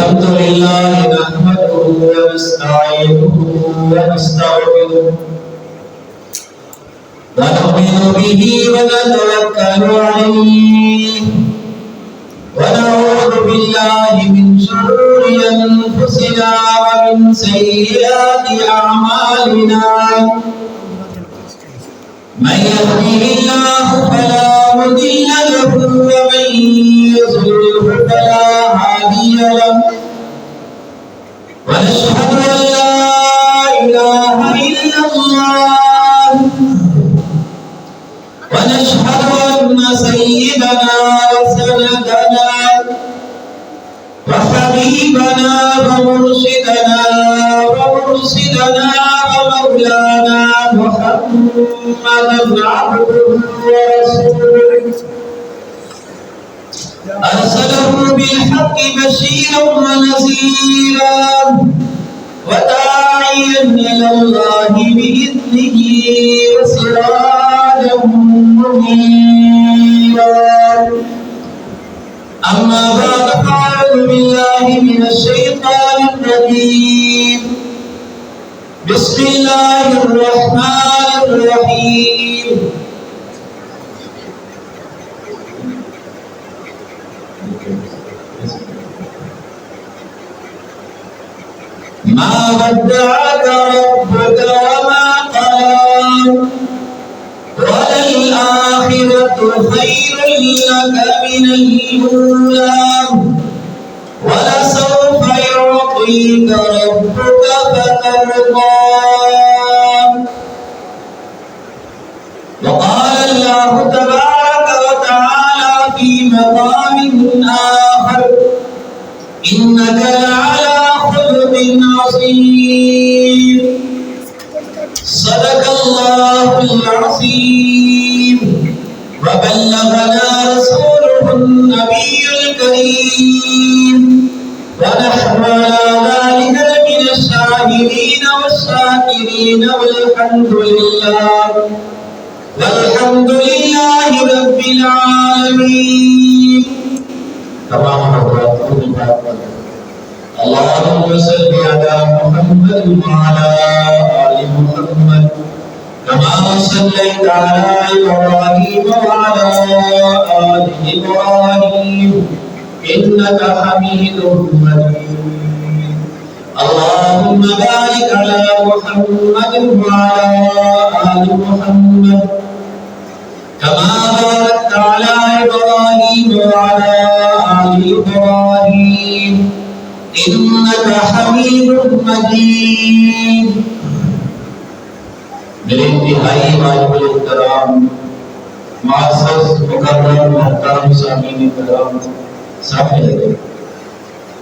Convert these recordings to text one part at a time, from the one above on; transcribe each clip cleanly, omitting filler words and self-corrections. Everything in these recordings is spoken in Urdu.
الحمد لله نحمده ونستعينه ونستغفره ونؤمن به ونتوكل عليه ونعوذ بالله من شرور أنفسنا ومن سيئات أعمالنا من يهده الله فلا مضل له ومن يضلل فلا هادي له ونشهد أن لا إله إلا الله ونشهد أن سيدنا وسندنا وحبيبنا ومرشدنا ومولانا محمدا عبده ورسوله أرسله بالحق بشيرا ونذيرا وداعيا إلى الله بإذنه وسراجا منيرا أما بعد فأعوذ بالله من الشيطان الرجيم بسم الله الرحمن الرحيم ما ودعك ربك وما قلى وللآخرة خير لك من الأولى ولسوف يعطيك ربك فترضى وقال الله تبارك وتعالى في مقام آخر إنك لعلى خلق عظيم صدق الله العظيم وبلغنا رسوله النبي الكريم ونحن على ذلك من الشاهدين والشاكرين والحمد لله رب العالمين. تمام اللهم صل على محمد وعلى آل محمد كما صليت على إبراهيم وعلى آل إبراهيم إنك حميد مجيد. اللهم بارك على محمد وعلى آل محمد كما باركت على إبراهيم وعلى آل إبراهيم إنك حميد مجيد. میرے انتہائی واجب الاحترام معزز مکرم محترم سامعین کرام سامنے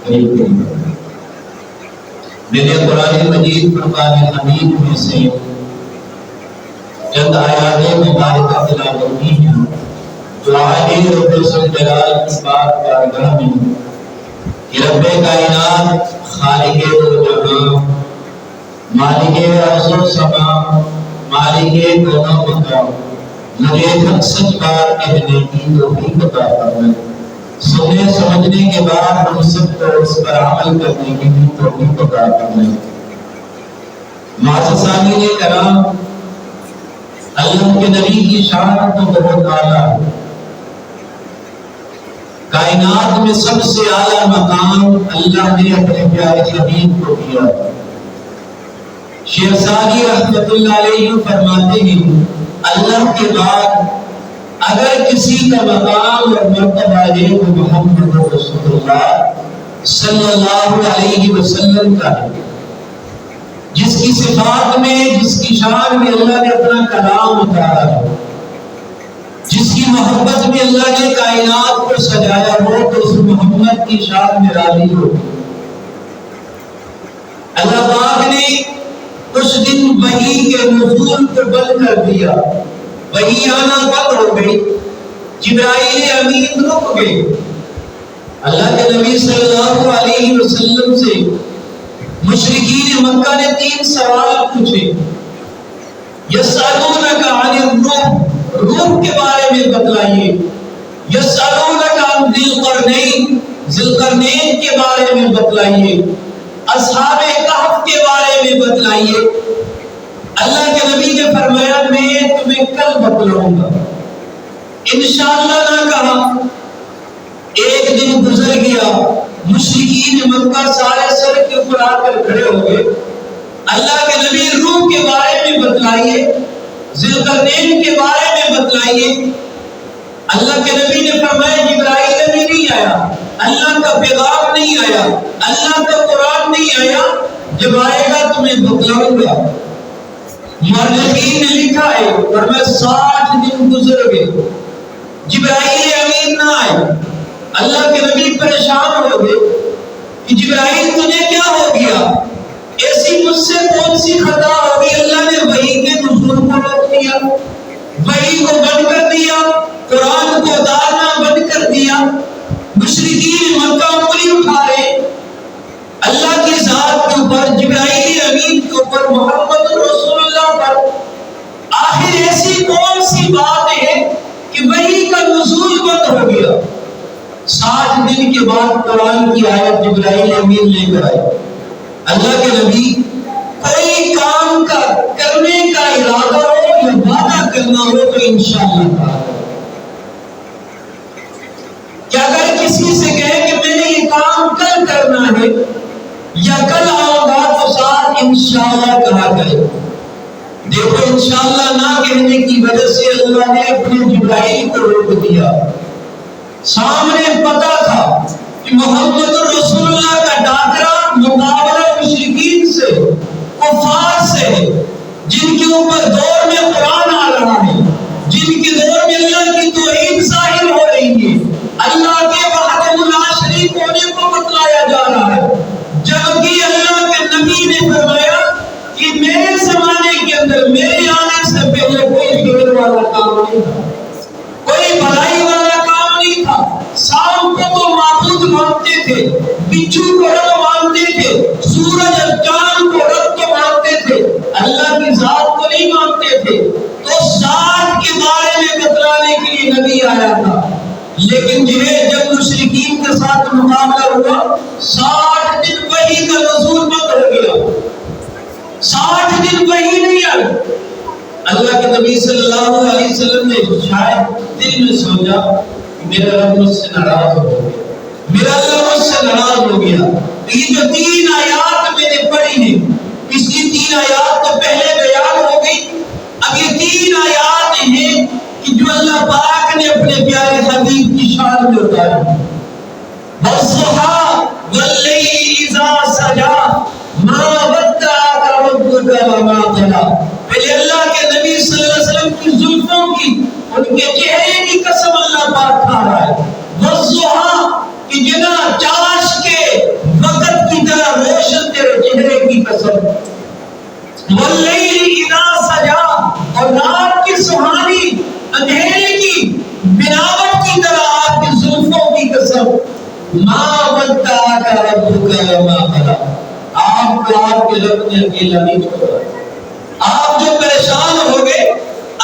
قریب میں نے قرآن مجید فرقان حمید میں سے چند آیات مبارکہ تلاوت کی ہیں جو آئے رب الجلال کی بات بارگاہ میں کہ رب کائنات خالق دو جہاں مالک ارض و سما مالک دونوں مقام مجھے حق سچ بات کہنے کی توفیق عطا فرمائے. سننے سمجھنے کے بعد ہم سب کو اس پر عمل کرنے کی بھی توفیق عطا فرمائے. معززین کرام اللہ کے نبی کی شان تو بہت اعلیٰ ہے. کائنات میں سب سے اعلیٰ مقام اللہ نے اپنے پیارے حبیب کو دیا. شیخ سعدی رحمت اللہ علیہ فرماتے ہیں اللہ کے بعد اگر کسی کا مقام اور مرتبہ ہے وہ محمد رسول اللہ صلی اللہ علیہ وسلم کا ہے، جس کی صفات میں جس کی شان میں اللہ نے اپنا کلام اتارا ہے، جس کی محبت میں اللہ نے کائنات کو سجایا ہو تو اس محمد کی شان میں راضی ہو. اللہ پاک نے کچھ دن وحی کے نزول کو بند کر دیا، وحی آنا بند ہو گئی، جبرائیل امین رک گئے. اللہ کے نبی صلی اللہ علیہ وسلم سے مشرکین مکہ نے 3 سوال پوچھے. یسألونک عن الروح، روح کے بارے میں بتلائیے. یسألونک عن ذی القرنین، ذی القرنین کے بارے میں بتلائیے. اصحاب کہف کے بارے میں بتلائیے۔ اللہ کے نبی نے فرمایا میں تمہیں کل بتلاؤں گا، انشاءاللہ نہ کہا۔ ایک دن گزر گیا، مشرکین مکہ سارے سر کے اوپر آ کر کھڑے ہو گئے۔ اللہ کے نبی روح کے بارے میں بتلائیے، ذوالقرنین کے بارے میں بتلائیے۔ اللہ کے نبی نے فرمایا جبرائیل ابھی نہیں آیا، اللہ کا پیغام نہیں آیا، اللہ کا قرآن نہیں آیا، جب آئے گا تمہیں بتلاؤں گا۔ مورخین نے لکھا ہے فرمایا 60 دن گزر گئے، جبرائیل امین نہ آئے۔ اللہ کے نبی پریشان ہو گئے کہ جبرائیل تجھے کیا ہو گیا، ایسی مجھ سے کون سی خطا ہوگی؟ اللہ نے وحی کے نزول کو روک دیا، وحی کو بند کر دیا، قرآن کو اتارنا بند کر دیا۔ مشرکین مکہ انگلی اٹھا رہے اللہ کی ذات کے اوپر، جبرائیل امین کے اوپر، محمد رسول اللہ پر۔ آخر ایسی کون سی بات ہے کہ وحی کا نزول بند ہو گیا؟ 60 دن کے بعد قرآن کی آیت جبرائیل امین لے کر آئے۔ اللہ کے نبی کوئی کام کا کرنے کا ارادہ ہو یا وعدہ کرنا ہو تو انشاءاللہ کہا۔ کہ اگر کسی سے کہے کہ میں نے یہ کام کل کرنا ہے یا کل آؤں گا تو ساتھ انشاءاللہ کہا کرے۔ دیکھو انشاءاللہ نہ کہنے کی وجہ سے اللہ نے اپنے جبرائیل کو روک دیا۔ سامنے پتا تھا کہ محمد رسول اللہ کا ڈاکرا مقابلہ مشرکین سے، کفار سے، جن کے اوپر دور میں قرآن آ رہا ہے، جن کے دور میں اللہ کی توحید ظاہر ہو رہی ہے، اللہ کے وحدہ لا شریک ہونے کو بتلایا جا رہا ہے، جبکہ اللہ کے نبی نے فرمایا کہ میرے زمانے کے اندر میرے آنے سے پہلے کوئی خیر والا کام نہیں تھا، کوئی بھلائی والا کام نہیں تھا۔ سام کو تو معبود مانتے تھے، بچھو کو رب مانتے تھے، سورج اور چاند کو رب تو مانتے تھے، اللہ کی ذات کو نہیں مانتے تھے۔ تو ذات کے بارے میں بتلانے کے لیے نبی آیا تھا، لیکن جب مشرکین کے ساتھ مقابلہ ہوا 60 دن وحی کا نزول بند ہو گیا، 60 دن وحی نہیں آئی۔ اللہ کے نبی صلی اللہ علیہ وسلم نے شاید دل میں سوچا میرا رب مجھ سے ناراض ہو گیا، میرا اللہ مجھ سے ناراض ہو گیا۔ یہ جو 3 آیات میں نے پڑھی ہیں، پچھلی 3 آیات تو پہلے بیان ہو گئی، اب یہ 3 آیات ہیں کہ جو اللہ پاک نے اپنے پیارے حبیب کی شان میں اتاری۔ وَالضُّحَىٰ وَاللَّيْلِ إِذَا سَجَىٰ مَا وَدَّعَكَ رَبُّكَ وَمَا قَلَىٰ۔ پہلے اللہ کے نبی صلی اللہ علیہ وسلم کی زلفوں کی، ان کے چہرے کی قسم اللہ پاک کھا رہا ہے۔ وَالضُّحَىٰ کہ جنا چاش کے وقت کی طرح روشن تیرے چہرے کی قسم۔ وَاللَّيْلِ إِذَا سَجَىٰ اور رات کی سہانی اندھیرے کی بناوٹ کی طرح آپ کی زلفوں کی قسم۔ مَا وَدَّعَكَ رَبُّكَ وَمَا قَلَىٰ آپ کو آپ کے رب نے اکیلا نہیں چھوڑا۔ آپ جو پریشان ہو گئے،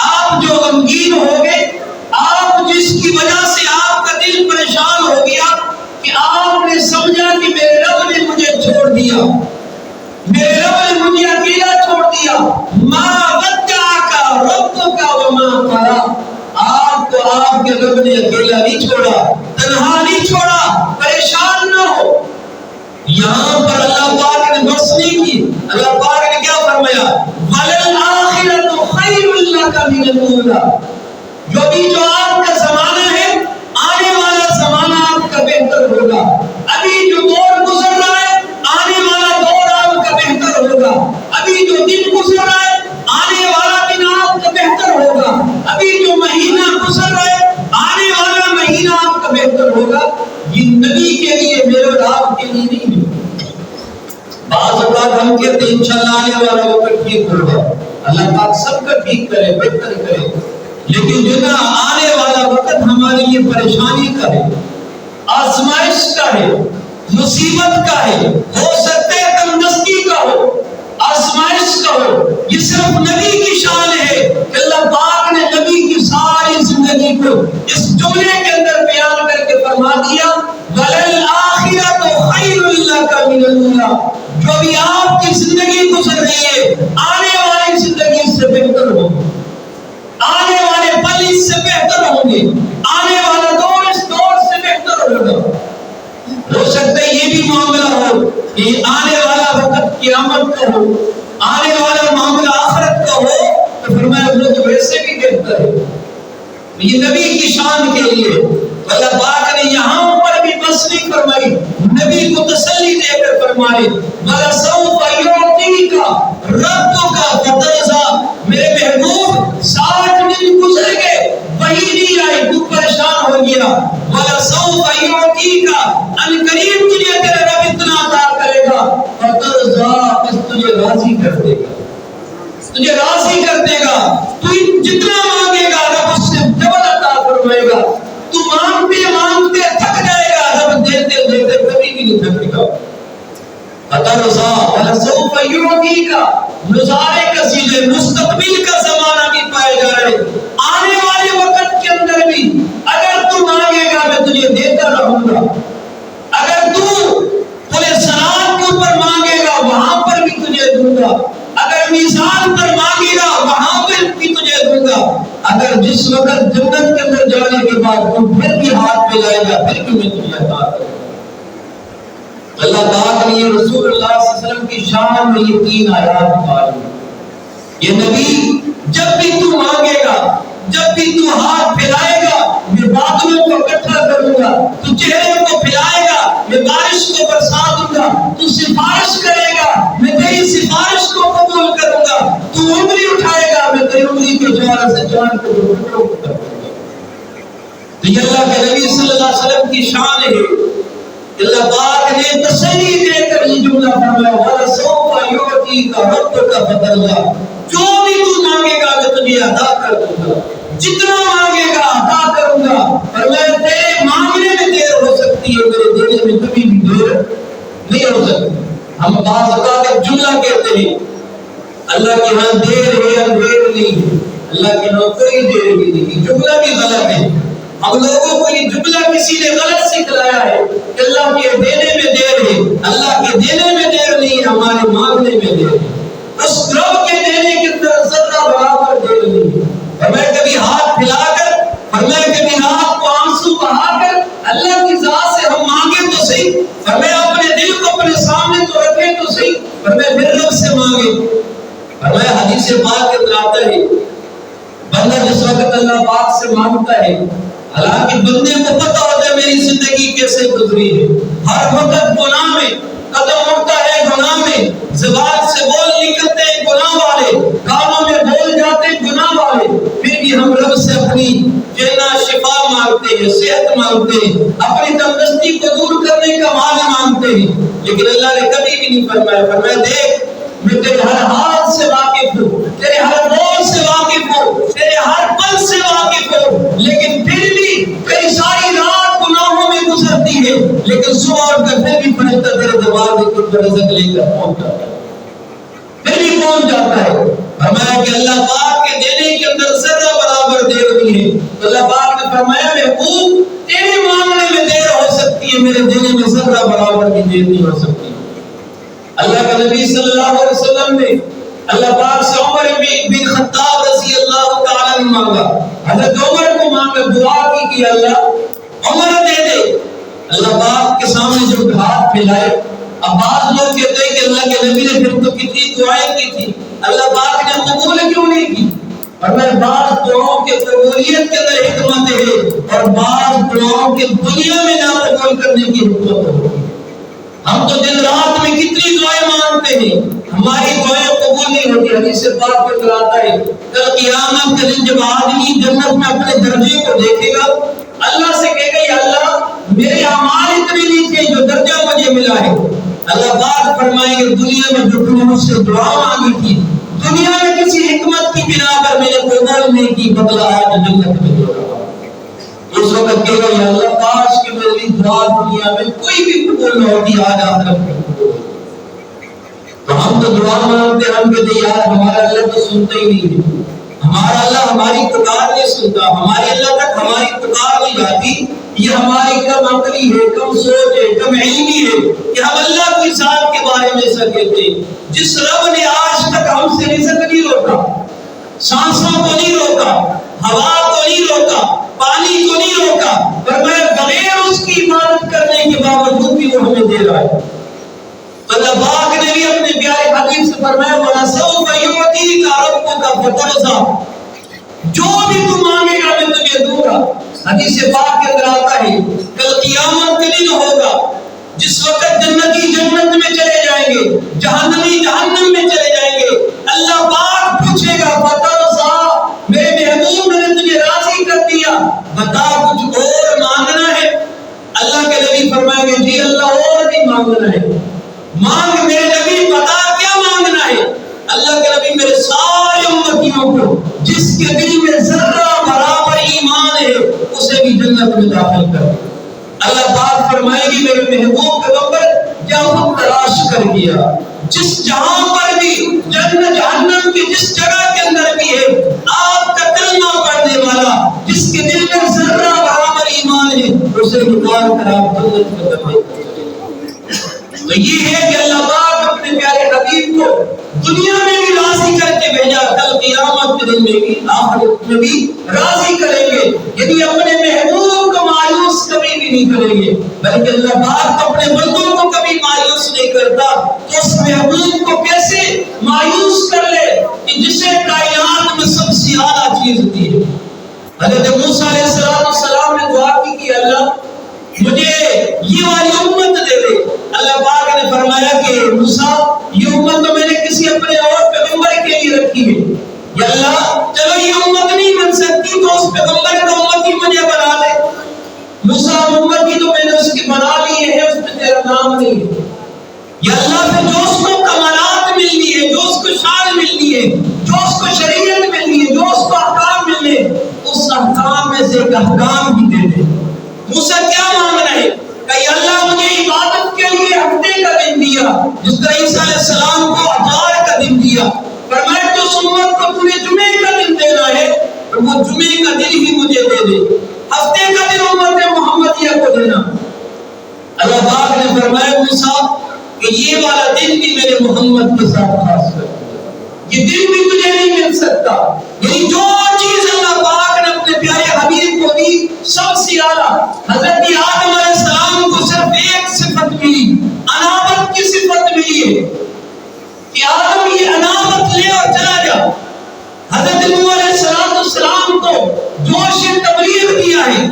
آپ جو غمگین ہو گئے، آپ جس کی وجہ سے آپ کا دل پریشان ہو گیا کہ آپ نے سمجھا کہ میرے رب نے مجھے چھوڑ دیا، میرے رب نے مجھے اکیلا چھوڑ دیا۔ مَا وَدَّعَكَ رَبُّكَ وَمَا قَلَىٰ آپ کو آپ کے رب نے اکیلا نہیں چھوڑا، تنہا نہیں چھوڑا، پریشان نہ ہو۔ یہاں پر اللہ پاک نے بسنے کی، اللہ پاک نے کیا فرمایا؟ وَلَلْآخِرَةُ خَيْرٌ لَكَ مِنَ الْأُولَىٰ جو آپ کا زمانہ ہے، آنے والا زمانہ آپ کا بہتر ہوگا۔ ابھی جو دور گزر رہا ہے، آنے والا دور آپ کا بہتر ہوگا۔ ابھی جو دن گزر رہا ہے، آنے والا دن آپ کا بہتر ہوگا۔ ابھی جو مہینہ گزر رہا ہے، آنے والا مہینہ آپ کا بہتر ہوگا۔ یہ نبی کے لیے، میرے اور آپ کے لیے نہیں ہے۔ بعض اوقات ہم کہتے ہیں انشاءاللہ آنے والا وقت ٹھیک ہوگا، اللہ پاک سب کا ٹھیک کرے، بہتر کرے، لیکن جو نا آنے والا وقت ہمارے لیے پریشانی کا ہے، آزمائش کا ہے، مصیبت کا ہے، ہو سکتا ہے تندرستی کا ہو، آزمائش کا ہو۔ یہ صرف نبی کی شان ہے کہ اللہ پاک نے نبی کی ساری زندگی کو اس جملے کے اندر بیان کر کے فرما دیا وَلَلْآخِرَةُ خَيْرٌ لَكَ من الاولى، جو بھی آپ کی زندگی گزر رہی ہے آنے والی زندگی اس سے بہتر ہوگی، آنے والے پل اس سے بہتر ہوں گے، آنے والا دور اس دور سے بہتر ہوگا۔ ہو سکتا ہے یہ بھی معاملہ ہو کہ آنے والا وقت قیامت کا ہو، آنے والا معاملہ آخرت کا ہو، تو فرمایا وہ تو ویسے بھی بہتر ہے۔ یہ نبی کی شان کے لیے اللہ پاک نے یہاں پر بھی بس نہیں فرمائی، نبی کو تسلی دے کر فرمائے وَلَسَوْفَ يُعْطِيكَ رَبُّكَ فَتَرْضَىٰ، میرے محبوب 60 دن گزر گئے وہی نہیں آئی، تو پریشان ہو گیا۔ وَلَسَوْفَ يُعْطِيكَ، ان قریب تجھے تیرے رب اتنا عطا کرے گا، فَتَرْضَىٰ، بس تجھے راضی کر دے گا، تجھے راضی کر دے گا، تو جتنا مانگے گا رب اس سے ڈبل عطا فرمائے گا، تو مانگتے مانگتے تھک جائے گا، رب دیتے دیتے کبھی بھی نہیں تھکے گا۔ فترضا ولسوف یعطیک، مضارع کا صیغہ مستقبل کا زمانہ بھی پایا جا رہا ہے، آنے والے وقت کے اندر بھی اگر تو مانگے گا میں تجھے دیتا رہوں گا، اگر تو پورے صراط کے اوپر مانگے گا وہاں پر بھی تجھے دوں گا، اگر میزان پر مانگے گا وہاں پر بھی تجھے دوں گا، اگر جس وقت جنت کے اندر جانے کے بعد تو پھر بھی ہاتھ پہ لائے گا پھر بھی میں تجھے عطا کروں گا۔ اللہ پاک نے یہ رسول اللہ صلی اللہ علیہ وسلم کی شان میں یہ 3 آیات پائی۔ یہ نبی جب بھی تو مانگے گا، جب بھی تو ہاتھ پھیلائے گا میں بادلوں کو اکٹھا کروں گا، تو چہرے کو پھیلائے گا میں بارش کو برسا دوں گا، تو سفارش کرے گا میں تیری سفارش کو قبول کروں گا، تو انگلی اٹھائے گا میں تیری انگلی کے جوار سے جان کو ٹکڑوں کر دوں گا۔ تو یہ اللہ کے نبی صلی اللہ علیہ وسلم کی شان ہے۔ اللہ پاک نے تسلی دے کر یہ جملہ فرمایا وَلَسَوْفَ يُعْطِيكَ رَبُّكَ فَتَرْضَىٰ، جو بھی تو مانگے گا میں تجھے عطا کر دوں گا، جتنا مانگے گا عطا کروں گا، اور میں تیرے مانگنے میں دیر ہو سکتی ہے، میرے دینے میں کبھی بھی دیر نہیں ہو سکتی۔ ہم بعض اوقات ایک جملہ کہتے ہیں اللہ کے ہاں دیر ہے اندھیر نہیں ہے، اللہ کے ہاں کوئی دیر بھی نہیں، جملہ بھی غلط ہے۔ ہم لوگوں کو یہ جملہ کسی نے غلط سکھلایا ہے کہ اللہ کے دینے میں دیر ہے، اللہ کے دینے میں دیر نہیں ہے، ہمارے مانگنے میں دیر ہے۔ اس رب کے دینے کے اندر ذرہ برابر دیر نہیں ہے۔ اور میں کبھی ہاتھ پھیلا کر اور میں کبھی رات کو آنسو بہا کر اللہ کی ذات سے ہم مانگے تو صحیح، اور میں اپنے دل کو اپنے سامنے تو رکھے تو صحیح، اور میں پھر رب سے مانگے۔ اور میں حدیث پاک کے اندر آتا ہے بندہ جس وقت اللہ پاک سے مانگتا ہے، حالانکہ بندے کو پتہ ہوتا ہے میری زندگی کیسے گزری ہے، ہر وقت گناہ میں قدم اٹھتا ہے، گناہ میں زبان سے بول نکلتے ہیں گناہ والے، کانوں میں بول جاتے ہیں گناہ والے، پھر بھی ہم رب سے اپنی جینا شفا مانگتے ہیں، صحت مانگتے ہیں، اپنی تندرستی کو دور کرنے کا مال مانگتے ہیں، لیکن اللہ نے کبھی بھی نہیں فرمایا دیکھ میں تیرے ہر حال سے واقف ہوں، تیرے ہر بول سے واقف ہوں، تیرے ہر پل سے واقف ہوں، لیکن پھر بھی کئی ساری رات گناہوں میں گزرتی ہے، لیکن صبح اٹھ کر پھر بھی فرشتہ تیرے دروازے پر رزق لے کر پہنچ جاتا ہے، پھر بھی پہنچ جاتا ہے۔ فرمایا کہ اللہ پاک کے دینے کے اندر ذرہ برابر دیر نہیں ہے۔ تو اللہ پاک نے فرمایا محبوب تیرے مانگنے میں دیر ہو سکتی ہے، میرے دینے میں ذرہ برابر بھی دیر نہیں ہو سکتی۔ اللہ کا نبی صلی اللہ علیہ وسلم نے اللہ پاک سے عمر بن خطاب رضی اللہ تعالیٰ عنہ مانگا، حضرت عمر کو مانگا، دعا کی کہ اللہ عمر دے دے۔ اللہ پاک کے سامنے جو ہاتھ پھیلائے، اب بعض لوگ کہتے ہیں کہ اللہ کے نبی نے پھر تو کتنی دعائیں کی تھی، اللہ پاک نے قبول کیوں نہیں کی؟ اور میں بعض دعاؤں کے قبولیت کے اندر حکمت ہے، اور بعض دعاؤں کے دنیا میں نہ قبول کرنے کی حکمت ہے۔ ہم تو دن رات میں کتنی دعائیں مانگتے ہیں، ہماری دعائیں قبول نہیں ہوتی۔ حدیث پاک میں کراتا ہے کل قیامت کے دن جب آدمی جنت میں اپنے درجے کو دیکھے گا، اللہ سے کہے گا یا اللہ میرے اعمال اتنے نہیں تھے جو درجہ مجھے ملا ہے۔ اللہ پاک فرمائیں گے دنیا میں جو تم نے مجھ سے دعا مانگی تھی، دنیا میں کسی حکمت کی بنا پر میں نے قبول نہیں کی، بدلہ آج جنت میں دے رہا ہوں۔ اس وقت کہے گا یا اللہ کاش کہ میری دعا دنیا میں کوئی بھی قبول نہ ہوتی، آج آخرت میں قبول ہوتی۔ تو ہم تو دعا مانگتے، ہم کہتے ہیں یار ہمارا اللہ تو سنتا ہی نہیں ہے، ہمارا اللہ ہماری پکار نہیں سنتا، ہمارے اللہ تک ہماری پکار نہیں جاتی۔ یہ ہماری کم عقلی ہے، کم سوچ ہے، کم علمی ہے کہ ہم اللہ کی ذات لے سکے تھے، جس رب نے آج تک ہم سے رزق نہیں روکا، سانسوں کو نہیں روکا، ہوا کو نہیں روکا، پانی کو نہیں روکا، فرمایا بغیر اس کی عبادت کرنے کے باوجود بھی وہ ہمیں دے رہا ہے۔ تو اللہ پاک نے بھی اپنے پیارے حبیب سے فرمایا وَلَسَوْفَ يُعْطِيكَ رَبُّكَ فَتَرْضَىٰ، جو بھی تو مانگے گا میں تجھے دوں گا۔ حدیث پاک کے اندر آتا ہے کل قیامت کا دن ہوگا جس وقت جنتی جنت میں چلے جائیں گے، جہنمی جہنم میں چلے جائیں گے، اللہ پاک پوچھے گا فَتَرْضَىٰ، میرے محبوب میں نے تجھے راضی کر دیا، بتا کچھ اور مانگنا ہے؟ اللہ کے نبی فرمائیں گے جی اللہ اور بھی مانگنا ہے۔ مانگ میرے نبی، بتا کیا مانگنا ہے؟ اللہ کے نبی میرے سارے امتیوں کو جس کے دل میں ذرہ برابر ایمان ہے اسے بھی جنت میں داخل کر دے۔ اللہ پاک فرمائے گی میرے محبوب پیغمبر کیا خود تلاش کر دیا، جس جہاں پر بھی جنت جہنم کی جس جگہ کے اندر بھی ہے آپ کا کلمہ پڑھنے والا جس کے دل میں ذرہ برابر ایمان ہے اسے نکال کر آپ جنت میں داخل کر دے۔ تو یہ ہے کہ اللہ پاک اپنے پیارے حبیب کو دنیا میں بھی راضی کر کے بھیجا، کل قیامت کے دن میں بھی آخرت میں بھی راضی کریں گے، یعنی اپنے محبوب کو مایوس کبھی بھی نہیں کریں گے، بلکہ اللہ پاک اپنے بندوں کو کبھی مایوس نہیں کرتا۔ تو اس محبوب کو کیسے مایوس کر لے کہ جسے کائنات میں سب سے اعلیٰ چیز دی ہے۔ حضرت موسیٰ علیہ السلام نے دعا کی کہ اللہ مجھے یہ والی امت دے دے۔ اللہ پاک نے فرمایا کہ موسیٰ یہ امت تو میں نے کسی اپنے اور پیغمبر کے لیے رکھی ہے، یا اللہ چلو یہ امت نہیں بن سکتی تو اس پیغمبر کا امتی مجھے بنا دے۔ موسیٰ امتی تو میں نے اس کی بنا لی ہے، اس میں تیرا نام نہیں ہے۔ یا اللہ پھر جو اس کو کمالات ملنی ہے، جو اس کو شان ملنی ہے، جو اس کو شریعت ملنی ہے، جو اس کو احکام ملنے اس احکام میں سے ایک احکام بھی دے دے۔ موسیٰ کیا مانگنا ہے کہ اللہ مجھے عبادت کے لیے ہفتے کا دن دیا، جس طرح عیسیٰ علیہ السلام کو اتوار کا دن دیا، فرمایا تو اس امت کو تمہیں جمعے کا دن دینا ہے تو وہ جمعے کا دن ہی مجھے دے دے، ہفتے کا دن امت محمدیہ کو دینا۔ اللہ پاک نے فرمایا موسیٰ کہ یہ والا دن بھی میرے محمد کے ساتھ خاص کر یہ دن بھی تجھے نہیں مل سکتا، یعنی جو چیز اللہ پاک نے اپنے پیارے حبیب کو دی سب سے اعلیٰ۔ حضرت آدم علیہ السلام کو صرف ایک صفت ملی، انابت کی صفت ملی ہے کہ آدم یہ انابت لے اور چلا جا۔ حضرت نوح علیہ السلام کو جوش تبلیغ دیا ہے،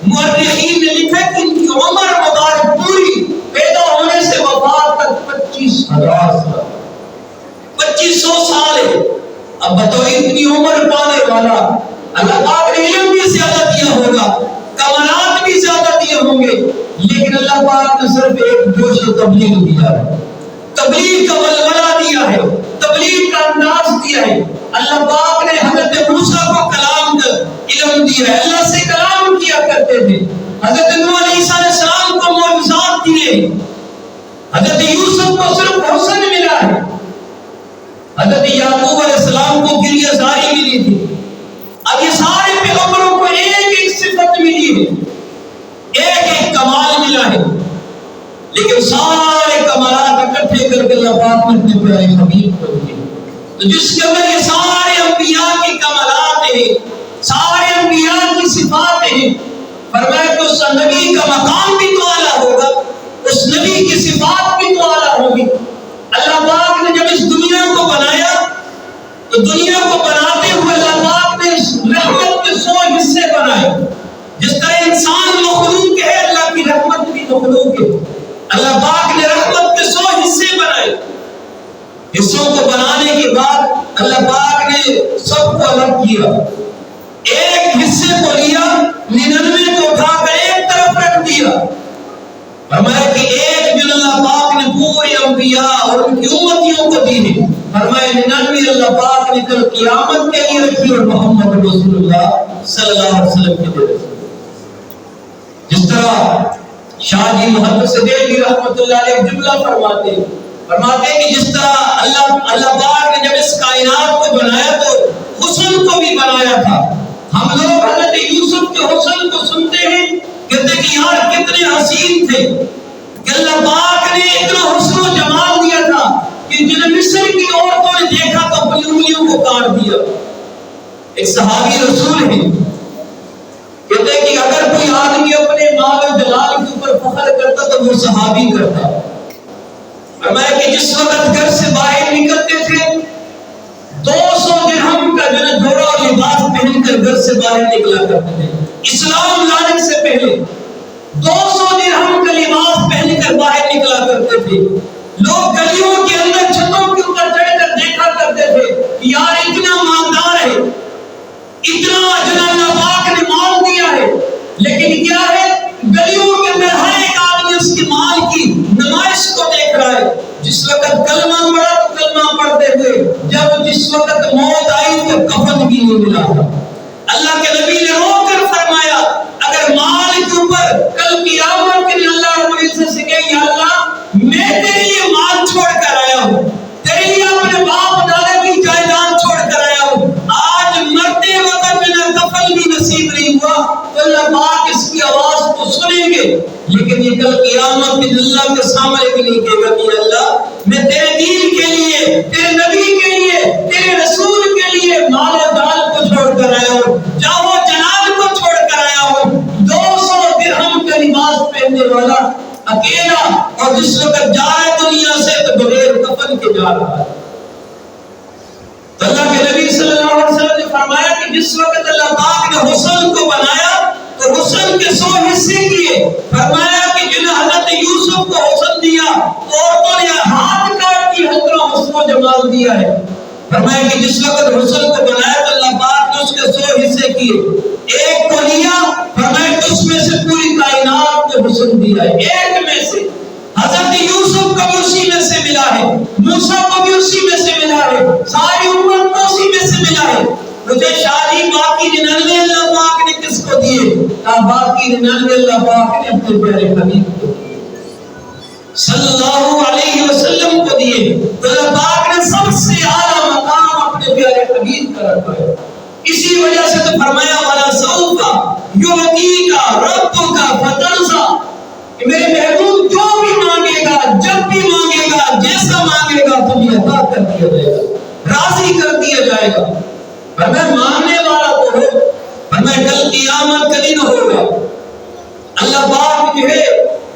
مورخین نے لکھا کہ ان کی عمر مبارک پوری پیدا ہونے سے وفات تک 25,000 سال 2500 سال ہے۔ اب بتاؤ اتنی عمر پانے والا اللہ پاک نے علم بھی زیادہ دیا ہوگا، کمالات بھی زیادہ دیے ہوں گے، لیکن اللہ پاک نے صرف ایک جوش تبلیغ دیا ہے، تبلیغ کا ولولہ دیا ہے، تبلیغ کا انداز دیا ہے۔ اللہ پاک نے حضرت موسیٰ کو کلام کا علم دیا ہے، اللہ سے کلام کیا کرتے تھے۔ حضرت نوح علیہ السلام کو معجزات دیے، حضرت یوسف کو صرف حسن ملا ہے، حضرت یعقوب علیہ السلام کو گریہ زاری ملی تھی۔ اب یہ سارے پیغمبروں کو ایک ایک صفت ملی ہے، ایک ایک کمال ملا ہے، لیکن سارے کمالات اکٹھے کر کے اللہ پاک نے اپنے پیارے حبیب کو دیے۔ تو جس کے اندر یہ سارے انبیاء کی کمالات ہیں، سارے انبیاء کی صفات ہیں، فرمایا کہ اس نبی کا مقام بھی تو اعلیٰ ہوگا، اس نبی کی صفات بھی تو اعلیٰ ہوگی۔ اللہ پاک نے جب اس دنیا کو بنایا تو دنیا کو بناتے ہوئے اللہ پاک نے اس رحمت کے 100 حصے بنائے، جس طرح انسان مخلوق ہے اللہ کی رحمت بھی مخلوق ہے۔ اللہ پاک نے رحمت کے 100 حصے بنائے، حصوں کو بنانے کے بعد اللہ پاک نے سب کو الگ کیا، ایک حصے کو لیا 99 کو اٹھا کر ایک طرف رکھ دیا، فرمایا کہ ایک جو اللہ پاک نے پورے انبیاء اور ان کی امتیوں کو دی ہے، فرمایا 99 اللہ پاک نے کل قیامت کے لیے رکھی اور محمد رسول اللہ صلی اللہ علیہ وسلم کے لیے رکھی۔ جس طرح شاہ جی محمد صدیقی رحمۃ اللہ علیہ جملہ فرماتے کہ جس طرح اللہ پاک نے جب اس کائنات کو بنایا تو حسن کو بھی بنایا تھا۔ ہم لوگ حضرت یوسف کے حسن کو سنتے ہیں، کہتے ہیں کہ یار کتنے حسین تھے، کہ اللہ پاک نے اتنا حسن و جمال دیا تھا کاٹ دیا. ایک صحابی رسول ہیں کہتے ہیں کہ اگر کوئی آدمی اپنے مال و جلال کے اوپر فخر کرتا تو وہ صحابی کرتا. فرمایا کہ جس وقت گھر سے باہر نکلتے تھے 200 درہم کا جوڑا اور لباس پہن کر گھر سے باہر نکلا کرتے تھے. اسلام لانے سے پہلے 200 درہم کا لباس پہن کر باہر نکلا کرتے تھے. لوگ گلیوں کے اندر چھتوں کے اوپر چڑھ کر دیکھا کرتے تھے کہ یار اتنا مالدار ہے, اتنا اللہ پاک نے مال دیا ہے, لیکن کیا ہے گلیوں کے اندر ہر ایک آدمی اس کے مال کی نمائش کو دیکھ رہا ہے. جس وقت کلمہ پڑھا تو کلمہ پڑھتے تھے, جس وقت موت آئی تو کفن بھی نہیں ملا. اللہ کے نبی نے رو کر فرمایا اگر مال کے اوپر کل قیامت کے دن اللہ رب العزت سے کہے یا اللہ میں تیرے لیے مال چھوڑ کر آیا ہوں, تیرے لیے اپنے باپ دادا کی جائیداد چھوڑ کر آیا ہوں, آج مرتے وقت میرا کفن بھی نصیب نہیں ہوا, تو اللہ پاک اس کی آواز کو سنیں گے, لیکن یہ کل قیامت کے دن اللہ کے سامنے بھی نہیں کہے گا کہ اللہ میں تیرے دین کے لیے, تیرے نبی کے لیے, تیرے رسول کے لیے مال و جال کو چھوڑ کر آیا ہوں, جاؤ جلال کو چھوڑ کر آیا ہوں. 200 درہم کا لباس پہننے والا اکیلا, اور جس وقت جا رہا ہے دنیا سے تو بغیر کفن کے جا رہا ہے. تو اللہ کے نبی صلی اللہ علیہ وسلم نے فرمایا کہ جس وقت اللہ پاک نے حسن کو بنایا تو حسن کے 100 حصے کیے. فرمایا کہ جن حضرت یوسف کو حسن دیا تو عورتوں نے ہاتھ کاٹ کی حضرت حسن و جمال دیا ہے. فرمایا کہ جس وقت حسن کو بنایا تو اللہ پاک نے اس کے 100 حصے کیے, ایک کو لیا, فرمایا کہ اس میں سے پوری کائنات کو حسن دیا ہے, ایک میں سے. حضرت یوسف کو بھی اسی میں سے ملا ہے, موسیٰ کو بھی اسی میں سے ملا ہے, ساری امت کو اسی میں سے ملا ہے. مجھے شادی باقی 99 اللہ پاک نے کس کو دیے؟ باقی 99 اللہ پاک نے اپنے پیارے حبیب کو صلی اللہ علیہ وسلم کو دیے. تو اللہ پاک نے سب سے اعلیٰ مقام اپنے پیارے حبیب کا رکھا ہے. اسی وجہ سے تو فرمایا والا سوفا یعطیک ربک فترضی, کہ میرے محبوب جو بھی مانگے گا, جب بھی مانگے گا, جیسا مانگے گا تمہیں عطا کر دیا جائے گا, راضی کر دیا جائے گا. پر میں مانگنے والا تو ہوں, پر میں کل قیامت کا دن ہوگا, اللہ پاک جو ہے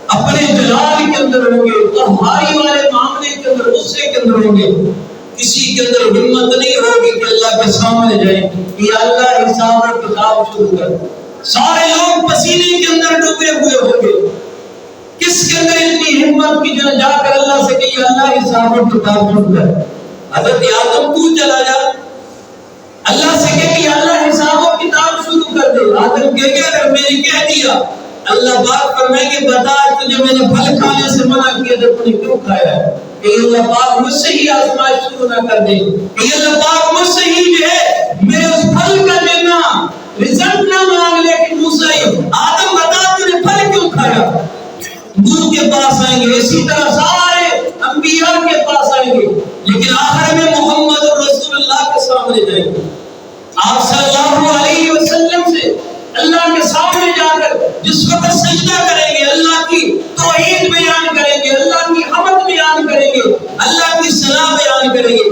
اپنے جلال کے اندر ہوں گے, تمہاری والے معاملے کے اندر, غصے کے اندر ہوں گے. کسی کے اندر ہمت نہیں ہوگی کہ اللہ کے سامنے جائیں کہ اللہ حساب و کتاب شروع کر. سارے لوگ پسینے کے اندر ڈوبے ہوئے ہوں گے. کس کے اندر اتنی ہمت کی جو جا کر اللہ سے کہ اللہ حساب و کتاب شروع کر. حضرت آدم تو چلا جا, اللہ سے کہ اللہ حساب و کتاب شروع کر دے. آدم کہے کہ اگر میں نے کہہ دیا, اللہ پاک فرمائے کہ بتا تجھے میں نے پھل کھانے سے منع کیا تو تو نے کیوں کھایا ہے؟ کہ اللہ پاک مجھ سے ہی آزمائش شروع نہ کر دے, کہ اللہ پاک مجھ سے ہی جو ہے میرے اس پھل کا لینا رزلٹ نہ مانگ لے. کہ موسیٰ آدم بتا تو نے پھل کیوں کھایا؟ نوح کے پاس آئیں گے, اسی طرح سارے انبیاء کے پاس آئیں گے, لیکن آخر میں محمد رسول اللہ کے سامنے جائیں گے. آپ صلی اللہ علیہ وسلم سے اللہ کے سامنے جا کر جس وقت سجدہ کریں گے, اللہ کی توحید بیان کریں گے, اللہ کی حمد بیان کریں گے, اللہ کی ثنا بیان کریں گے,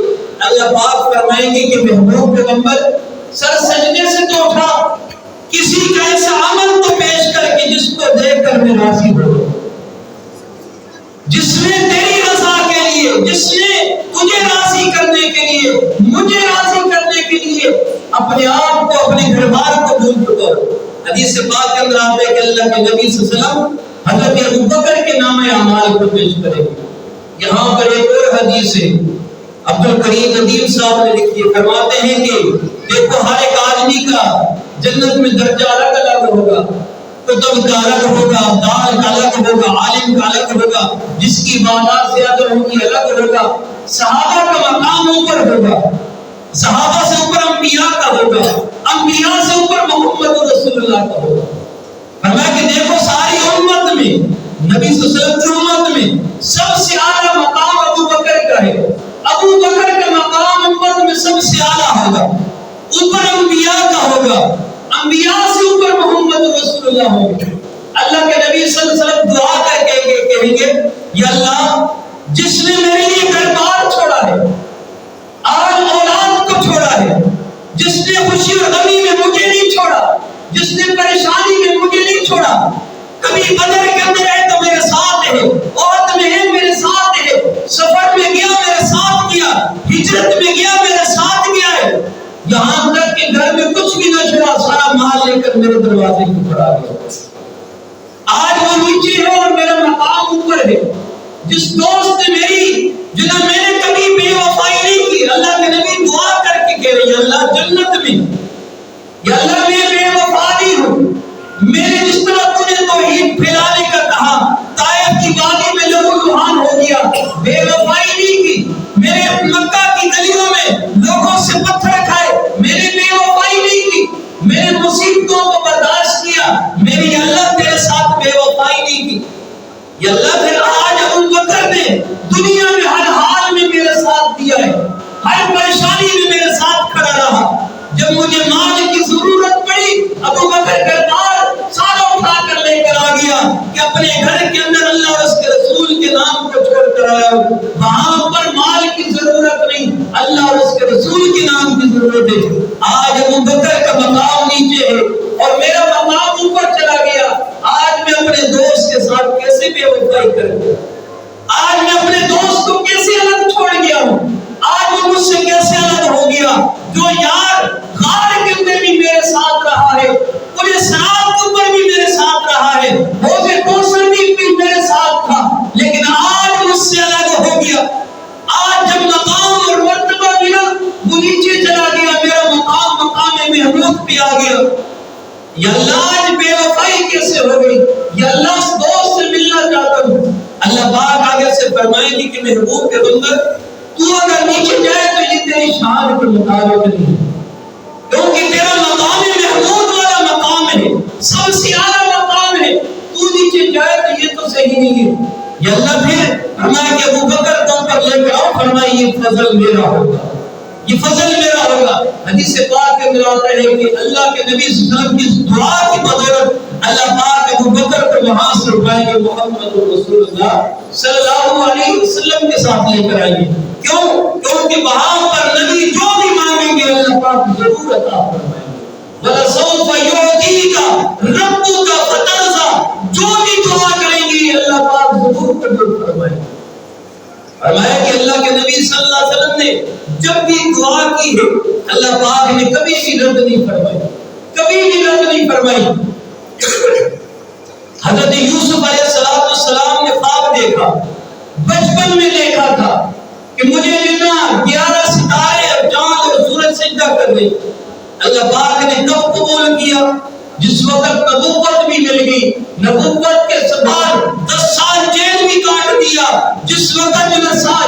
اللہ پاک فرمائیں گے کہ محبوب پیغمبر سر سجدے سے تو اٹھا, کسی کا ایسا عمل تو پیش کر کے جس کو دیکھ کر میں راضی ہو, جس نے تیری رضا کے لیے, جس نے تجھے راضی کرنے کے لیے, مجھے راضی کرنے کے لیے اپنے آپ کو, اپنے گھر بار کو بھول چکا. حدیث پاک کے اندر آتا ہے کہ اللہ کے نبی صلی اللہ علیہ وسلم حضرت ابوبکر کے نام اعمال کو پیش کریں گے. یہاں پر ایک اور حدیث ہے, عبد الکریم ندیم صاحب نے لکھی ہے, فرماتے ہیں کہ دیکھو ہر ایک آدمی کا جنت میں درجہ الگ الگ ہوگا, کتب کا الگ ہوگا, دال کا الگ ہوگا, عالم کا الگ ہوگا, جس کی عبادات زیادہ ہوگی الگ ہوگا. صحابہ کا مقام اوپر ہوگا, صحابہ سے اوپر انبیاء کا ہوگا, انبیاء سے اوپر محمد رسول اللہ کا ہوگا. فرمایا کہ دیکھو ساری امت میں, نبی صلی اللہ علیہ وسلم کی امت میں سب سے اعلیٰ مقام ابو بکر کا ہے. ابو بکر کا مقام امت میں سب سے اعلیٰ ہوگا, اوپر انبیاء کا ہوگا, انبیاء سے اوپر محمد رسول اللہ ہوگا. اللہ کے نبی صلی اللہ علیہ وسلم دعا کر کے کہیں گے یا اللہ جس نے میرے لیے گھر بار چھوڑا ہے, آج اولاد کو چھوڑا خوشی اور غمی میں مجھے نہیں چھوڑا، جس نے پریشانی میں مجھے نہیں چھوڑا، کبھی بدر کے اندر ہے تو میرے ساتھ ہے، عہد میں ہے میرے ساتھ ہے، سفر میں گیا میرے ساتھ گیا، ہجرت میں گیا میرے ساتھ گیا ہے، یہاں تک کہ گھر میں کچھ بھی نہ چھوڑا، سارا مال لے کر میرے دروازے کی پر آ گیا۔ آج وہ نیچے ہے اور میرا مقام اوپر ہے۔ جس دوست نے میری جنہوں میں نے کبھی بے وفائی نہیں کی، اللہ کے نبی دعا کر کے کہہ رہی ہے اللہ جنت میں، یا اللہ میں بے وفا نہیں ہوں، میرے جس طرح تو نے توحید پھیلانے کا کہا، طائف کی وادی میں لہو لہان ہو گیا، بے وفائی نہیں کی، میرے مکہ کی گلیوں میں لوگوں سے پتھر کھائے، میرے بے وفائی نہیں کی، میرے مصیبتوں کو برداشت کیا، میری اللہ تیرے ساتھ بے وفائی نہیں کی۔ یا اللہ پھر آج ابو بکر نے دنیا میں ہر حال میں میرے ساتھ دیا ہے، ہر پریشانی میں میرے ساتھ کھڑا رہا، جب مجھے مال کی ضرورت پڑی ابو بکر گھر سارا اٹھا کر لے کر آ گیا کہ اپنے گھر کے اندر اللہ اور اس کے رسول کے نام کو چھوڑ کر آیا ہوں، وہاں پر مال کی ضرورت نہیں، اللہ اور اس کے رسول کے نام کی ضرورت ہے۔ آج ابو بکر کا مقام نیچے ہے اور میرا مقام اوپر چلا گیا، آج میں اپنے دوست کے ساتھ کیسے بے وفائی کروں، آج میں اپنے دوست کو کیسے الگ چھوڑ گیا ہوں، آج وہ مجھ سے کیسے الگ ہو گیا، جو یار غار کے اندر بھی میرے ساتھ رہا ہے، پورے سراب کے اوپر بھی میرے ساتھ رہا ہے، روزے کوثر بھی میرے ساتھ تھا، لیکن آج مجھ سے الگ ہو گیا۔ آج جب مقام اور مرتبہ ملا وہ نیچے چلا گیا، میرا مقام محمود پہ آ گیا۔ یا اللہ آج بے وفائی کیسے ہو گئی، یا اللہ اس دوست سے ملنا چاہتا ہوں۔ اللہ پاک آگے سے فرمائے گی کہ محبوب کے بندر تو اگر نیچے جائے تو یہ تیری شان کے مطابق نہیں، کیونکہ تیرا مقام محمود والا مقام ہے، سب سے اعلیٰ مقام ہے، تو نیچے جائے تو یہ تو صحیح نہیں ہے۔ یا اللہ پھر فرمایا کہ ابو بکر کو پر لے کے آؤ، فرمایا یہ فضل میرا ہوگا، یہ فضل میرا ہوگا۔ حدیث پاک کے اندر آتا ہے کہ اللہ کے نبی صلی اللہ علیہ وسلم کی دعا کی بدولت اللہ پاک ابو بکر کو وہاں سے اٹھائیں گے، محمد رسول اللہ صلی اللہ علیہ وسلم کے ساتھ لے کر آئیں گے۔ کیوں؟ کیونکہ وہاں پر نبی جو بھی مانگیں گے اللہ پاک ضرور عطا فرمائیں گے۔ وَلَسَوْفَ يُعْطِيكَ رَبُّكَ فَتَرْضَىٰ، جو بھی دعا کریں گے اللہ پاک ضرور قبول فرمائیں گے۔ فرمایا کہ اللہ کے نبی صلی اللہ علیہ وسلم نے جب بھی دعا کی ہے اللہ پاک نے کبھی بھی رد نہیں فرمائی، کبھی بھی رد نہیں فرمائی۔ حضرت یوسف علیہ السلام نے خواب دیکھا، بچپن میں دیکھا تھا کہ مجھے لینا 11 ستارے اور چاند اور سورج سجدہ کر گئی۔ اللہ پاک نے کب قبول کیا؟ جس وقت نبوت بھی مل گئی، نبوت کے بعد 10 سال جیل بھی کاٹ دیا، جس وقت 14 سال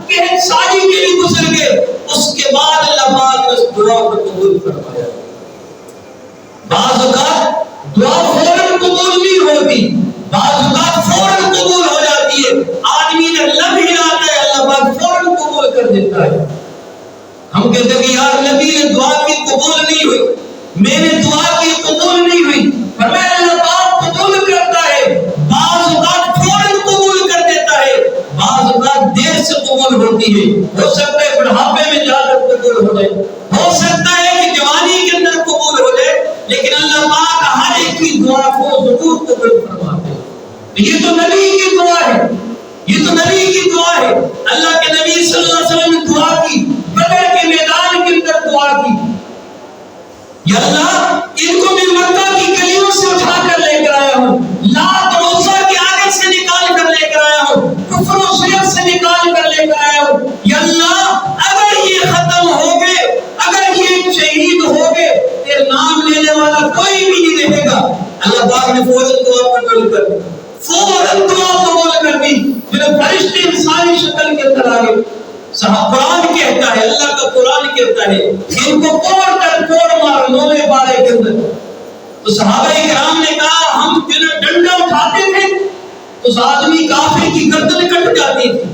کہ ساری کے لیے گزر گئے، اس کے بعد اللہ پاک نے اس دعا کو قبول فرمایا۔ بعض اوقات دعا فوراً قبول نہیں ہوتی، بعض اوقات فوراً قبول ہو جاتی ہے، آدمی نے لب ہلاتا ہے اللہ پاک فوراً قبول کر دیتا ہے۔ ہم کہتے ہیں کہ یار نبی نے دعا کی قبول نہیں ہوئی، میں نے دعا کی قبول نہیں ہوئی، فرمایا اللہ پاک قبول کرتا ہے، بعض اوقات فوراً قبول کر دیتا ہے، بعض اوقات دیر سے قبول ہوتی ہے۔ ہو سکتا ہے بڑھاپے میں جا کر قبول ہو جائے، ہو سکتا ہے کہ جوانی کے اندر قبول ہو جائے، لیکن اللہ پاک ہر ایک کی دعا کو ضرور قبول فرماتے ہیں۔ یہ تو نبی کی دعا ہے، یہ تو نبی کی دعا ہے۔ اللہ کے نبی صلی اللہ علیہ وسلم نے دعا کی، بدر کے میدان کے اندر دعا کی، یا اللہ ان کو میں مکہ کی گلیوں سے اٹھا کر لے کر آیا ہوں، لات اور عزا کے آگے سے نکال کر لے کر آیا ہوں، کفر و شرک سے نکال کر لے کر آیا ہوں، یا اللہ اگر یہ ختم ہو گئے، اگر یہ شہید ہو گئے، تیرے نام لینے والا کوئی بھی نہیں رہے گا۔ اللہ پاک نے فوراً دعا قبول کر دی، فوراً دعا قبول کر دی، پھر فرشتے انسانی شکل کے اندر آ گئے۔ قرآن کہتا ہے، اللہ کا قرآن کہتا ہے ان کو توڑ کر توڑ مارو، نوے بارے کے اندر۔ تو صحابہ کرام نے کہا ہم جنہیں ڈنڈا اٹھاتے تھے اس آدمی کافر کی گردن کٹ جاتی تھی،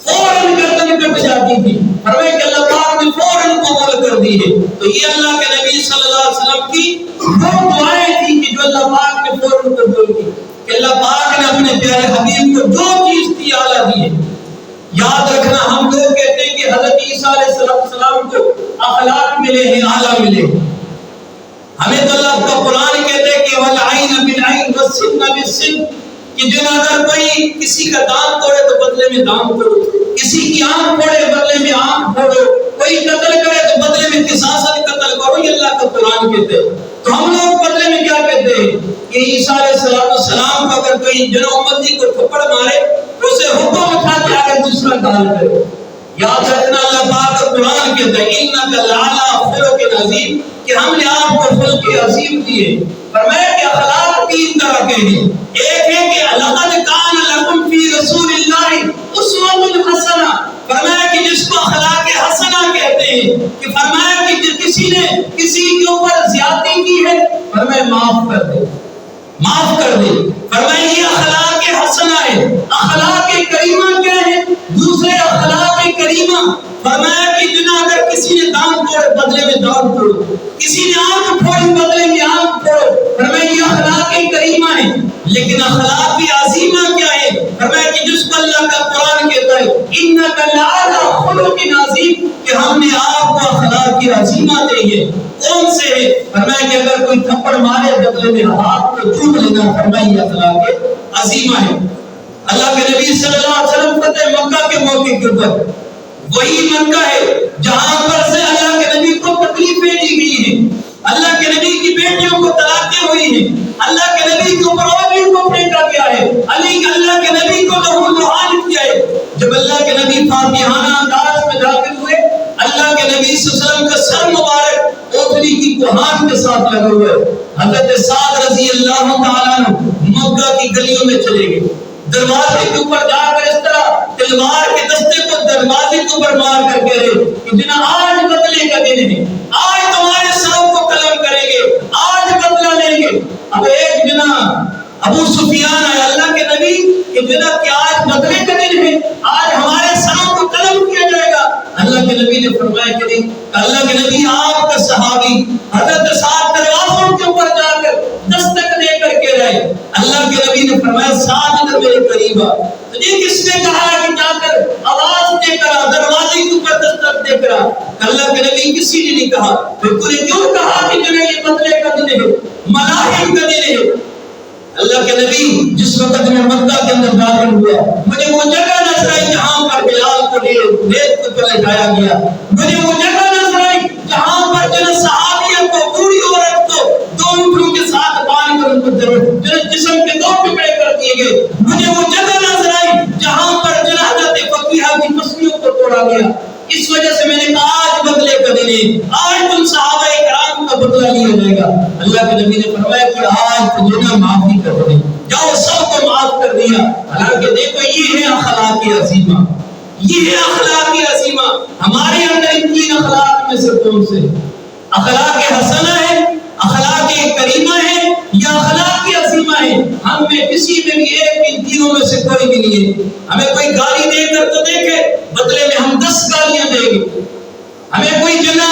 فوراً گردن کٹ جاتی تھی۔ فرمایا کہ اللہ پاک نے فوراً قبول کر دی ہے۔ تو یہ اللہ کے نبی صلی اللہ علیہ وسلم کی وہ دعائیں تھی کہ جو اللہ پاک نے فوراً قبول کی، کہ اللہ پاک نے اپنے پیارے حبیب کو جو چیز دی اعلیٰ دی ہے۔ یاد رکھنا ہم لوگ کہتے ہیں کہ حضرت عیسیٰ علیہ السلام کو اخلاق ملے ہیں، اعلیٰ ملے ہیں. ہمیں تو اللہ کا قرآن کہتے ہیں کہ والعین بالعین والسن بالسن، کہ جو اگر کوئی کسی کا دانت توڑے تو بدلے میں دانت توڑو، کسی کی آنکھ پھوڑے بدلے میں آنکھ پھوڑو، کوئی قتل کرے تو بدلے میں قصاصاً قتل کرو. یہ اللہ کا قرآن کہتے ہیں. تو ہم لوگ بدلے میں کیا کہتے ہیں کہ عیسیٰ علیہ السلام کو اگر کوئی جنو امتی کو تھپڑ مارے تو اسے حکم اٹھا کے آگے دوسرا کام کرے. یاد رکھنا اللہ پاک کا قرآن کہتا ہے انک لعلی خلق عظیم، کہ ہم نے آپ کو خلق عظیم دیے. فرمایا کہ اخلاق تین طرح کے ہیں. ایک ہے کہ لقد کان لکم فی رسول اللہ اسوۃ حسنہ، فرمایا کہ جس کو اخلاق حسنہ کہتے ہیں، کہ فرمایا کہ کسی نے کسی کے اوپر زیادتی کی ہے، فرمایا معاف کر دے، معاف کر دے. فرمایا یہ اخلاق حسنہ ہے. اخلاق کریمہ کیا ہے؟ دوسرے اخلاق کریمہ فرمایا کہ جنا اگر کسی نے دانت توڑے بدلے میں دانت توڑو، کسی نے آنکھ پھوڑی بدلے میں آنکھ پھوڑو. فرمایا یہ اخلاق کریمہ ہے. لیکن اخلاق عظیمہ کیا ہے؟ فرمایا کہ جس کو اللہ کا قرآن کہتا ہے انک لعلی خلق عظیم، کہ ہم نے آپ کو اخلاق عظیمہ دی ہے. کون سے ہے؟ فرمایا کہ اگر کوئی تھپڑ مارے بدلے میں ہاتھ کو چوم لینا، فرمایا یہ اخلاق عظیمہ ہے. اللہ کے نبی صلی اللہ علیہ وسلم فتح مکہ کے موقع کے اوپر، وہی مکہ ہے جہاں پر سے اللہ کے نبی کو تکلیفیں دی گئی ہیں، اللہ کے نبی کی بیٹیوں کو طلاقیں ہوئی ہیں، اللہ کے نبی کے اوپر عورتوں کو پھینکا گیا ہے، اللہ کے نبی کو لہو لعان کیا ہے. جب اللہ کے نبی فاتحانہ انداز میں داخل ہوئے، اللہ کے نبی صلی اللہ علیہ وسلم کا سر مبارک اوٹھنی کی کوہان کے ساتھ لگا ہوا ہے. حضرت سعد رضی اللہ تعالیٰ عنہ مکہ کی گلیوں میں چلے گئے، دروازے کے اوپر جا کر اس طرح تلوار کے دستے کو دروازے کے اوپر مار کر کہہ رہے کہ جنا آج بدلے کا دن ہے، آج تمہارے سروں کو قلم کریں گے، آج بدلہ لیں گے. اب ایک جنا ابو سفیان آیا اللہ کے نبی کہ جنا کہ آج بدلے کا دن ہے، آج ہمارے سروں کو قلم کیا جائے گا. اللہ کے نبی نے فرمایا کہ نہیں. اللہ کے نبی آپ کا صحابی حضرت سعد دروازوں کے اوپر جا کر دستک دے کر کہہ رہے. اللہ کے نبی نے فرمایا سعد اگر میرے قریب آ. تجھے کس نے کہا کہ جا کر آواز دے کر دروازے کے اوپر دستک دے کر؟ اللہ کے نبی کسی نے نہیں کہا. پھر تو نے کیوں کہا کہ جو یہ بدلے کا دن ہے، ملاحم کا دن ہے؟ اللہ کے نبی جس وقت میں مکہ کے اندر داخل ہوا، مجھے وہ جگہ نظر آئی جہاں پر بلال کو ریت کو لے جایا گیا. مجھے وہ جگہ نظر آئی جہاں پر جن صحابیوں کو، بوڑھی عورت کو دو اونٹوں کے ساتھ باندھ کر ان کو جسم کے دو ٹکڑے کر دیے گئے. مجھے وہ جگہ نظر آئی جہاں پر جن حضرت فقیہ کی پسلیوں کو توڑا گیا. اس وجہ سے میں نے کہا آج بدلے کا دن ہے، آج تم صحابہ کرام کا بدلہ لیا جائے گا. اللہ کے نبی نے فرمایا کہ آج تجھے معافی کر دیں، جاؤ سب کو معاف کر دیا. حالانکہ دیکھو یہ ہے اخلاق عظیمہ، یہ ہے اخلاق عظیمہ. ہمارے اندر ان تین اخلاق میں سے کون سے؟ اخلاق حسنہ ہے، اخلاق کریمہ ہے یا اخلاق عظیمہ ہے؟ ہم میں کسی میں بھی ایک ان تینوں میں سے کوئی بھی نہیں ہے. ہمیں کوئی گالی دے کر تو دیکھے، بدلے میں ہم 10 گالیاں دیں گے. ہمیں کوئی جنا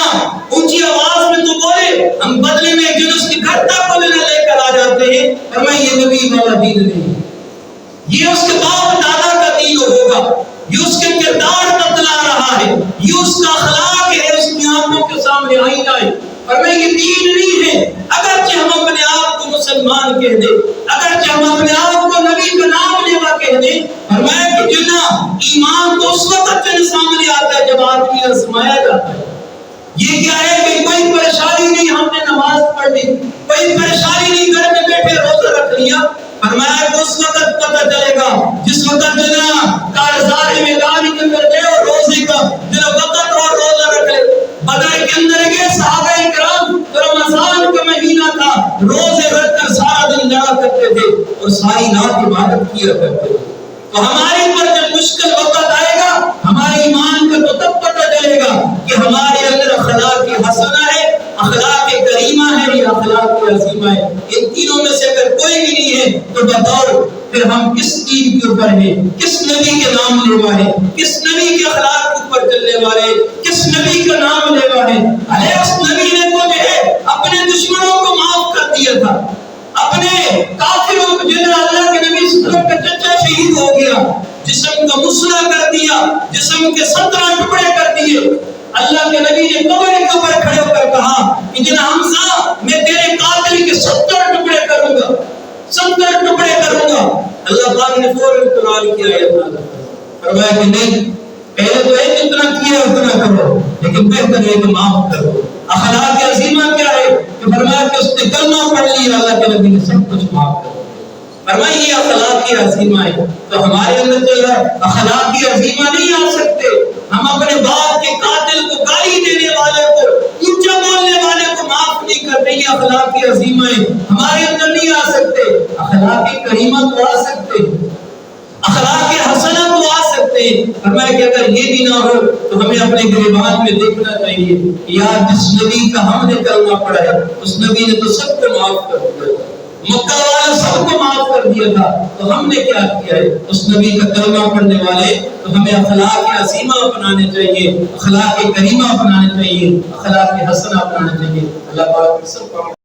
اونچی آواز میں تو بولے، ہم بدلے میں جن اس کی گھر تک کو لے کر آ جاتے ہیں. اور میں یہ نبی والا دین نہیں، یہ اس کے باپ دادا کا دین ہوگا، یہ اس کے کردار بتلا رہا ہے، یہ اس کا اخلاق ہے، اس کی آنکھوں کے سامنے آئینہ ہے. اور میں یہ دین نہیں ہے. اگرچہ ہم اپنے آپ کو مسلمان کہہ دیں، اگرچہ ہم اپنے آپ کو نبی کا نام لیوا کہہ دیں، فرمایا کہ جنا ایمان تو اس وقت جن سامنے آتا ہے جب آدمی آزمایا جاتا ہے. یہ کیا ہے کہ کوئی پریشانی نہیں، ہم نے نماز پڑھ لی، کوئی پریشانی نہیں، گھر میں بیٹھے روزہ رکھ لیا. فرمایا کہ اس وقت پتہ چلے گا جس وقت جنا کارزار میدان کے اندر گئے اور روزے کا جنا وقت اور روزہ رکھ لے. بدر کے اندر گئے صحابہ کرام، رمضان کا مہینہ تھا، روزے رکھ کر سارا دن لڑا کرتے تھے اور ساری رات عبادت کیا کرتے تھے. تو ہمارے پر جب مشکل وقت آئے گا ہمارے ایمان کا تو تب پتہ چلے گا کہ ہمارے اندر اخلاق حسنہ ہے، اخلاق کریمہ ہے یا اخلاق عظیمہ ہے. ان تینوں میں سے اگر کوئی بھی نہیں ہے تو بتاؤ پھر ہم کس دین کے اوپر ہیں، کس نبی کے نام لیوا ہے، کس نبی کے اخلاق کے اوپر چلنے والے، کس نبی کا نام لیوا ہے؟ ارے اس نبی نے تو جو ہے اپنے دشمنوں کو معاف کر دیا تھا، اپنے کافروں کو، جنہیں اللہ کے نبی صلی اللہ علیہ وسلم کا چچا شہید ہو گیا، جسم کا مسئلہ کر دیا، جسم کے 17 ٹکڑے کر دیے۔ اللہ کے نبی نے قبر کے اوپر کھڑے ہو کر کہا کہ جنا حمزہ میں تیرے قاتل کے 70 ٹکڑے کروں گا، 70 ٹکڑے کروں گا۔ اللہ پاک نے فوراً قرآن کی آیت نازل کی، فرمایا کہ نہیں، پہلے تو ایک اتنا کیا اتنا کرو، لیکن بہتر ہے کہ معاف کرو۔ اخلاق عظیمہ کیا ہے کہ فرمایا کہ اس نے کلمہ پڑھ لیا، اللہ کے نبی نے سب کچھ معاف کر دیا۔ فرمایا یہ اخلاق عظیمہ ہے۔ تو ہمارے اندر تو اخلاق عظیمہ نہیں آ سکتے، ہم اپنے باپ کے قاتل کو، گالی دینے والے کو، اونچا بولنے والے کو معاف نہیں کرتے، یہ اخلاق عظیمہ ہے، ہمارے اندر نہیں آ سکتے۔ اخلاق کریمہ تو آ سکتے، اخلاق حسنہ تو آ سکتے ہیں۔ فرمایا کہ اگر یہ بھی نہ ہو تو ہمیں اپنے گریبان میں دیکھنا چاہیے کہ یار جس نبی کا ہم نے کلمہ پڑھا ہے اس نبی نے تو سب کو معاف کر دیا تھا، مکہ والا سب کو معاف کر دیا تھا، تو ہم نے کیا کیا ہے؟ اس نبی کا کلمہ پڑھنے والے تو ہمیں اخلاق عظیمہ اپنانے چاہیے، اخلاق کریمہ اپنانے چاہیے، اخلاق حسنہ اپنانے چاہیے۔ اللہ پاک سب کو